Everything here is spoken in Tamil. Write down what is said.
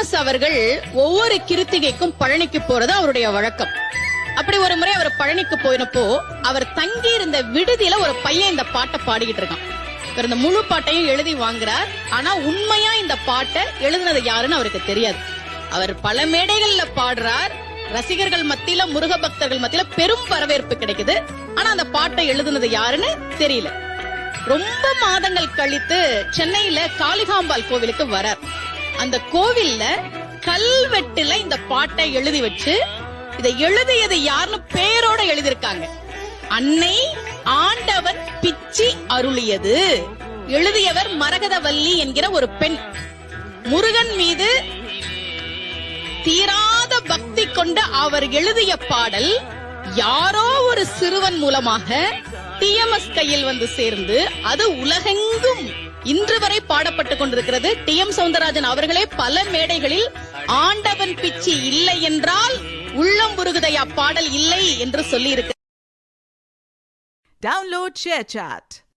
டிஎம்எஸ் அவர்கள் ஒவ்வொரு கிருத்திகைக்கும் பழனிக்கு போறது அவருடைய வழக்கம். அப்படி ஒரு முறை அவர் பழனிக்கு போயினப்போ அவர் தங்கி இருந்த விடுதியில ஒரு பையன் இந்த பாட்டை பாடிக்கிட்டு இருக்கான். இவர் இந்த முழு பாட்டையும் எழுதி வாங்குறார். ஆனா உண்மையா இந்த பாட்டை எழுதுனது யாருன்னு அவருக்கு தெரியாது. அவர் பல மேடைகள்ல பாடுறார். ரசிகர்கள் மத்தியில, முருக பக்தர்கள் மத்தியில பெரும் வரவேற்பு கிடைக்குது. ஆனா அந்த பாட்டை எழுதுனது யாருன்னு தெரியல. ரொம்ப மாதங்கள் கழித்து சென்னையில காளிகாம்பாள் கோவிலுக்கு வரார். அந்த கோவில்ல கல்வெட்டுல இந்த பாட்டை எழுதி வச்சு, இதை எழுதியது யாருன்னு பேரோட எழுதியிருக்காங்க. அன்னை ஆண்டவன் பிச்சி அருளியது. எழுதியவர் மரகதவல்லி என்கிற ஒரு பெண். முருகன் மீது தீராத பக்தி கொண்ட அவர் எழுதிய பாடல் யாரோ ஒரு சிறுவன் மூலமாக டிஎம்எஸ் கையில் வந்து சேர்ந்து அது உலகெங்கும் இன்று வரை பாடப்பட்டுக் கொண்டிருக்கிறது. டி.எம். சௌந்தரராஜன் அவர்களே பல மேடைகளில் ஆண்டவன் பிச்சி இல்லை என்றால் உள்ளம் உருகுதையா பாடல் இல்லை என்று சொல்லி இருக்கு. Download ShareChat.